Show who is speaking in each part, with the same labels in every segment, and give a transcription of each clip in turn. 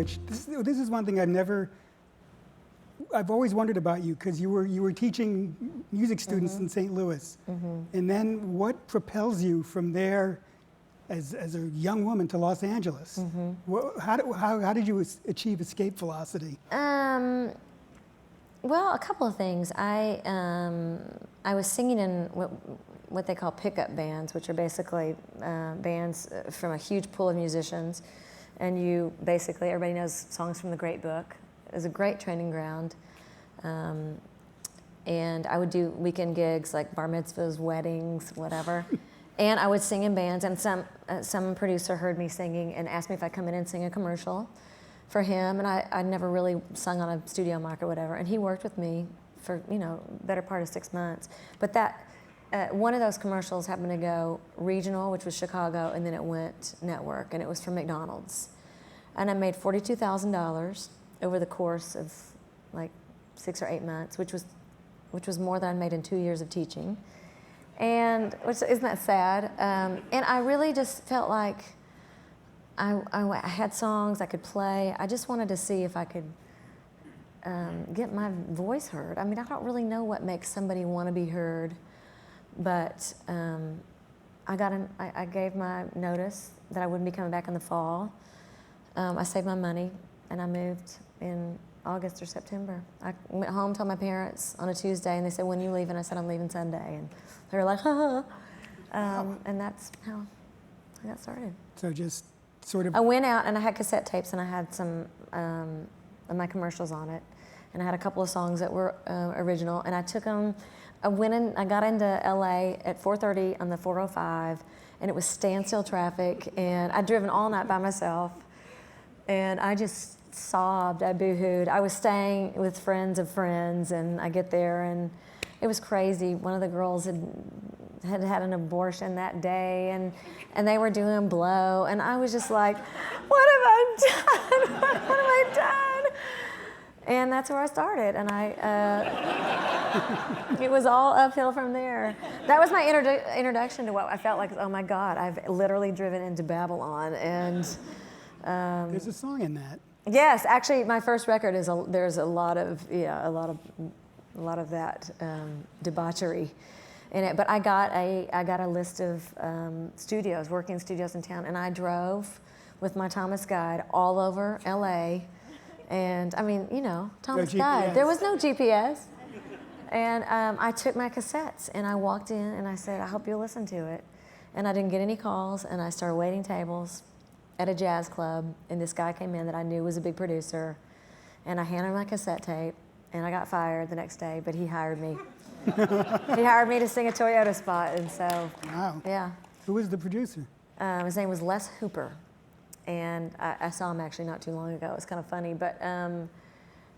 Speaker 1: which, this is one thing I've always wondered about you, because you were teaching music students in St. Louis. And then what propels you from there as a young woman to Los Angeles? How did you achieve escape velocity?
Speaker 2: Well, a couple of things. I was singing in what they call pickup bands, which are basically bands from a huge pool of musicians. And you basically, everybody knows songs from the Great Book. It was a great training ground. And I would do weekend gigs like bar mitzvahs, weddings, whatever. And I would sing in bands, and some producer heard me singing and asked me if I'd come in and sing a commercial for him. And I'd never really sung on a studio mic or whatever. And he worked with me for, better part of 6 months. But one of those commercials happened to go regional, which was Chicago, and then it went network, and it was for McDonald's. And I made $42,000 over the course of like 6 or 8 months, which was more than I made in 2 years of teaching. And which isn't that sad? And I really just felt like I had songs I could play. I just wanted to see if I could get my voice heard. I mean, I don't really know what makes somebody want to be heard, but I gave my notice that I wouldn't be coming back in the fall. I saved my money, and I moved in August or September. I went home, told my parents on a Tuesday, and they said, "When you leave?" And I said, "I'm leaving Sunday." And they were like, "Ha ha." And that's how I got started.
Speaker 1: So just sort of...
Speaker 2: I went out, and I had cassette tapes, and I had some of my commercials on it. And I had a couple of songs that were original, and I took them. I got into LA at 4:30 on the 405, and it was standstill traffic, and I'd driven all night by myself, and I just sobbed, I boo-hooed. I was staying with friends of friends, and I get there, and it was crazy. One of the girls had an abortion that day, and they were doing blow, and I was just like, what have I done? What have I done? And that's where I started, and it was all uphill from there. That was my introduction to what I felt like, oh my God, I've literally driven into Babylon, and...
Speaker 1: There's a song in that.
Speaker 2: Yes, actually, my first record there's a lot of that debauchery in it. But I got a list of working studios in town, and I drove with my Thomas guide all over LA. And I mean, Thomas guide. There was no GPS. And I took my cassettes, and I walked in, and I said, "I hope you'll listen to it." And I didn't get any calls, and I started waiting tables at a jazz club, and this guy came in that I knew was a big producer, and I handed him my cassette tape, and I got fired the next day, but he hired me. He hired me to sing a Toyota spot, and so,
Speaker 1: wow.
Speaker 2: Yeah.
Speaker 1: Who was the producer?
Speaker 2: His name was Les Hooper, and I saw him actually not too long ago. It was kind of funny, but, and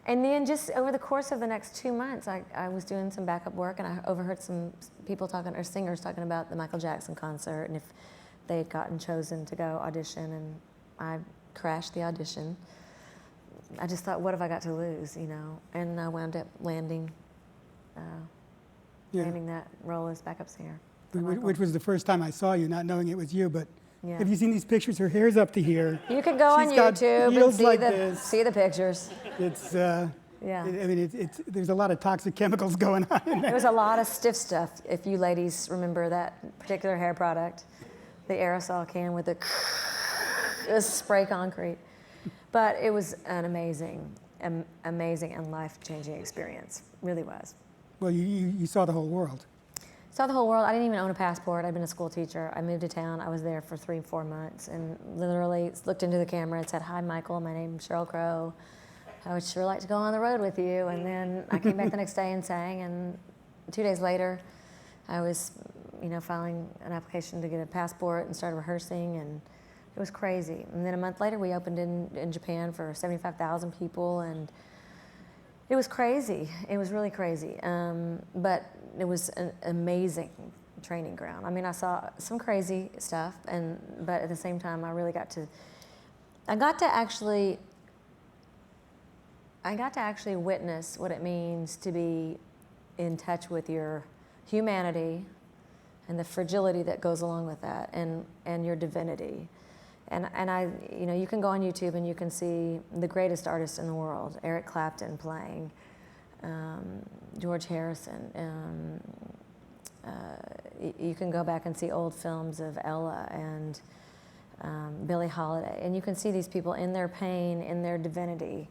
Speaker 2: then just over the course of the next 2 months, I was doing some backup work, and I overheard some people singers talking about the Michael Jackson concert, and if they had gotten chosen to go audition, and I crashed the audition. I just thought, what have I got to lose, And I wound up landing that role as backup singer.
Speaker 1: Which was the first time I saw you, not knowing it was you, but
Speaker 2: yeah.
Speaker 1: Have you seen these pictures? Her hair's up to here.
Speaker 2: You can go on YouTube and see the pictures.
Speaker 1: It's,
Speaker 2: yeah.
Speaker 1: There's a lot of toxic chemicals going on in there.
Speaker 2: There was a lot of stiff stuff, if you ladies remember that particular hair product. The aerosol can with it was spray concrete. But it was an amazing and life-changing experience. Really was.
Speaker 1: Well, you saw the whole world.
Speaker 2: Saw the whole world. I didn't even own a passport. I'd been a school teacher. I moved to town. I was there for 3-4 months, and literally looked into the camera and said, "Hi, Michael. My name's Sheryl Crow. I would sure like to go on the road with you." And then I came back the next day and sang, and 2 days later, I was filing an application to get a passport and started rehearsing, and it was crazy. And then a month later, we opened in Japan for 75,000 people, and it was crazy. It was really crazy. But it was an amazing training ground. I mean, I saw some crazy stuff, but at the same time, I really got to actually witness what it means to be in touch with your humanity and the fragility that goes along with that, and your divinity. And I, you can go on YouTube and you can see the greatest artists in the world, Eric Clapton playing, George Harrison. You can go back and see old films of Ella and Billie Holiday, and you can see these people in their pain, in their divinity.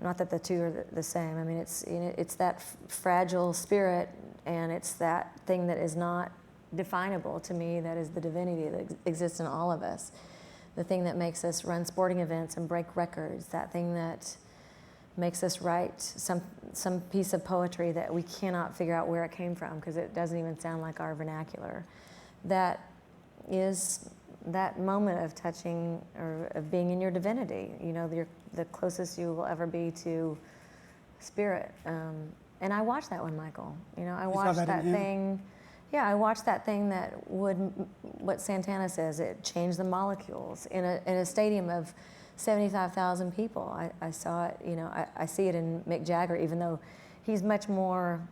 Speaker 2: Not that the two are the same. I mean, it's that fragile spirit, and it's that thing that is not definable to me, that is the divinity that exists in all of us. The thing that makes us run sporting events and break records, that thing that makes us write some piece of poetry that we cannot figure out where it came from because it doesn't even sound like our vernacular. That is that moment of touching or of being in your divinity. The closest you will ever be to spirit. And I watched that one, Michael. I watched that thing. Yeah, I watched that thing that what Santana says, it changed the molecules in a stadium of 75,000 people. I saw it, I see it in Mick Jagger, even though he's much more,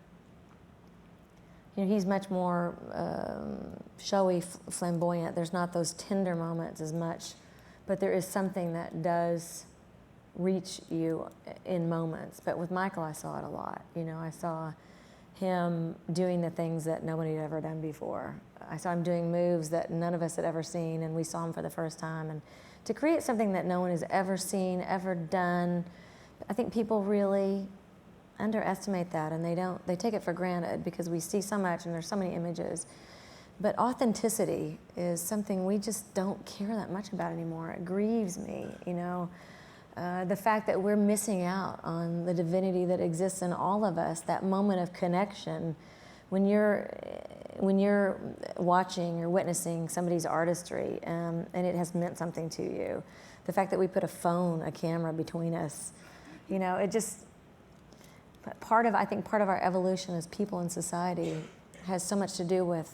Speaker 2: showy, flamboyant. There's not those tender moments as much, but there is something that does reach you in moments. But with Michael, I saw it a lot. I saw him doing the things that nobody had ever done before. I saw him doing moves that none of us had ever seen, and we saw him for the first time. And to create something that no one has ever seen, ever done, I think people really underestimate that, and they take it for granted because we see so much and there's so many images. But authenticity is something we just don't care that much about anymore. It grieves me, the fact that we're missing out on the divinity that exists in all of us, that moment of connection when you're watching or witnessing somebody's artistry, and it has meant something to you. The fact that we put a camera between us, it just, I think part of our evolution as people in society has so much to do with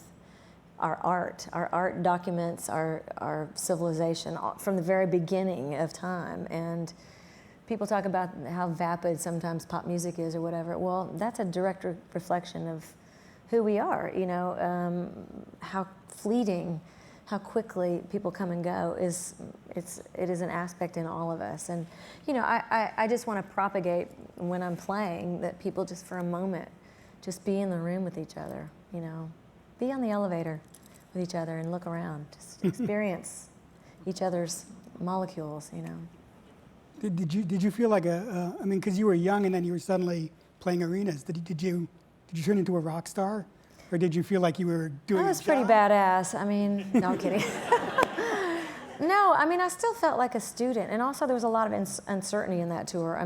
Speaker 2: our art. Our art documents our civilization from the very beginning of time. And people talk about how vapid sometimes pop music is or whatever. Well, that's a direct reflection of who we are, how fleeting, how quickly people come and go it is an aspect in all of us. And, I just want to propagate when I'm playing that people just for a moment, just be in the room with each other, be on the elevator with each other and look around, just experience each other's molecules,
Speaker 1: Did you feel like because you were young and then you were suddenly playing arenas. Did you turn into a rock star, or did you feel like you were doing?
Speaker 2: I was pretty badass. No, I'm kidding. No, I still felt like a student, and also there was a lot of uncertainty in that tour.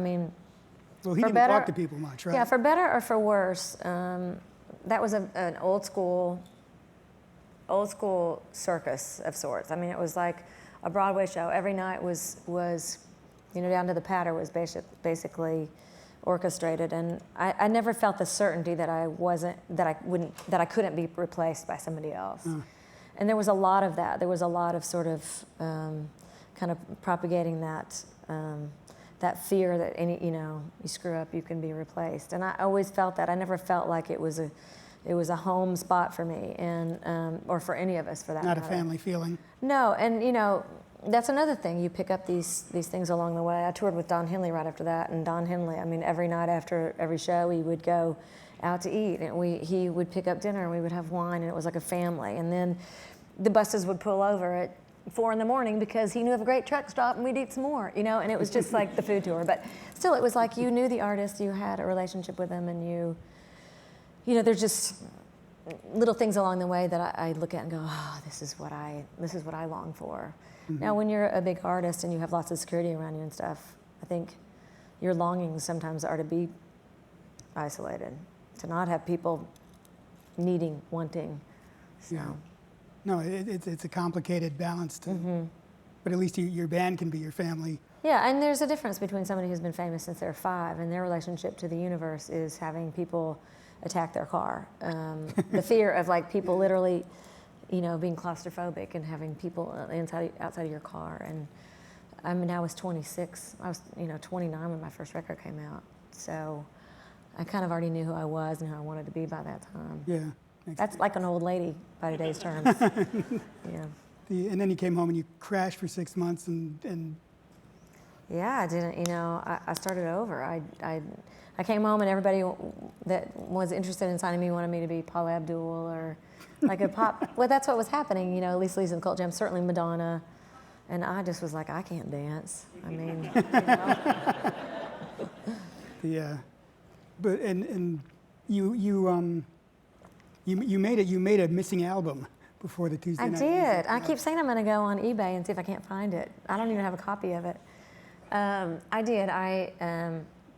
Speaker 1: Well, he didn't talk to people much, right?
Speaker 2: Yeah, for better or for worse, that was an old school circus of sorts. It was like a Broadway show. Every night was down to the patter was basically orchestrated, and I never felt the certainty that I couldn't be replaced by somebody else. And there was a lot of that. There was a lot of sort of kind of propagating that fear that you screw up, you can be replaced. And I always felt that. I never felt like it was a home spot for me, and or for any of us for that matter.
Speaker 1: Not a family feeling.
Speaker 2: No, and that's another thing. You pick up these things along the way. I toured with Don Henley right after that, and Don Henley, every night after every show, we would go out to eat, and he would pick up dinner, and we would have wine, and it was like a family. And then the buses would pull over at 4 a.m. because he knew of a great truck stop, and we'd eat some more, and it was just like the food tour. But still, it was like you knew the artist, you had a relationship with them, and there's just little things along the way that I look at and go, oh, this is what I long for. Mm-hmm. Now, when you're a big artist and you have lots of security around you and stuff, I think your longings sometimes are to be isolated, to not have people needing, wanting. So.
Speaker 1: Yeah. No, it's a complicated balance, but at least your band can be your family.
Speaker 2: Yeah, and there's a difference between somebody who's been famous since they're 5 and their relationship to the universe is having people attack their car. The fear of people literally, being claustrophobic and having people outside of your car. And I was 26. I was 29 when my first record came out. So I kind of already knew who I was and who I wanted to be by that time.
Speaker 1: Yeah.
Speaker 2: That's like an old lady by today's terms. Yeah.
Speaker 1: And then you came home and you crashed for 6 months and
Speaker 2: Yeah, I didn't, I started over. I came home and everybody that was interested in signing me wanted me to be Paula Abdul or like a pop. Well, that's what was happening, Lisa Lee's in Cult Jam, certainly Madonna. And I just was like, I can't dance. I mean,
Speaker 1: Yeah, but and you made a missing album before the Tuesday
Speaker 2: I
Speaker 1: night.
Speaker 2: did. I keep saying I'm going to go on eBay and see if I can't find it. I don't even have a copy of it. I did.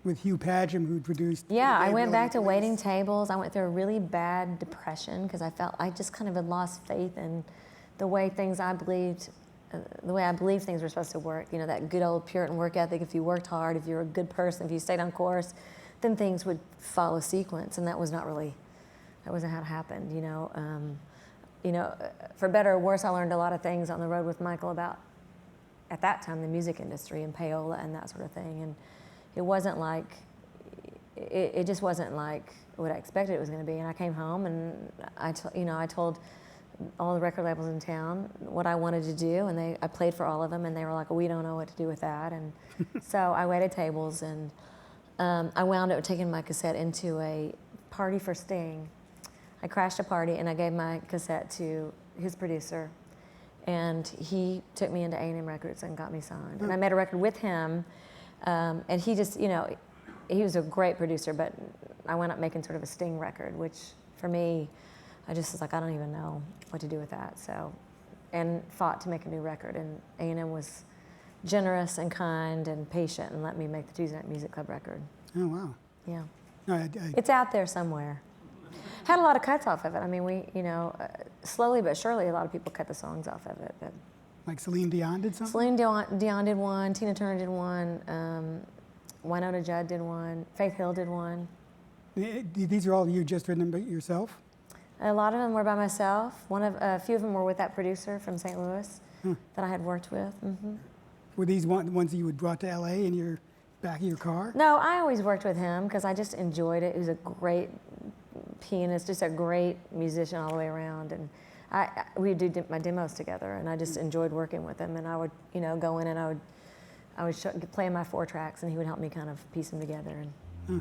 Speaker 1: With Hugh Padgham, who produced.
Speaker 2: Yeah, I went
Speaker 1: Really
Speaker 2: back to
Speaker 1: Police.
Speaker 2: waiting tables. I went through a really bad depression because I felt I just kind of had lost faith in the way things I believed, the way I believed things were supposed to work. That good old Puritan work ethic. If you worked hard, if you were a good person, if you stayed on course, then things would follow sequence. And that wasn't how it happened. For better or worse, I learned a lot of things on the road with Michael about, at that time, the music industry and payola and that sort of thing. And it wasn't like, it just wasn't like what I expected it was going to be. And I came home and I told all the record labels in town what I wanted to do, and I played for all of them, and they were like, we don't know what to do with that. And so I waited tables, and I wound up taking my cassette into a party for Sting. I crashed a party, and I gave my cassette to his producer, and he took me into A&M Records and got me signed. And I made a record with him, and he just, he was a great producer, but I wound up making sort of a Sting record, which for me, I just was like, I don't even know what to do with that. So, and fought to make a new record, and A&M was generous and kind and patient and let me make the Tuesday Night Music Club record.
Speaker 1: Oh, wow.
Speaker 2: Yeah.
Speaker 1: No,
Speaker 2: It's out there somewhere. Had a lot of cuts off of it. I mean, we, slowly but surely, a lot of people cut the songs off of it. But
Speaker 1: like Celine Dion did something?
Speaker 2: Celine Dion did one, Tina Turner did one, Winona Judd did one, Faith Hill did one.
Speaker 1: These are all you just written them yourself?
Speaker 2: A lot of them were by myself. A few of them were with that producer from St. Louis that I had worked with. Mm-hmm.
Speaker 1: Were these ones that you had brought to LA in your back of your car?
Speaker 2: No, I always worked with him because I just enjoyed it. He was a great pianist, just a great musician all the way around. And we would do my demos together, and I just enjoyed working with him. And I would, go in and I would play my 4 tracks, and he would help me kind of piece them together. And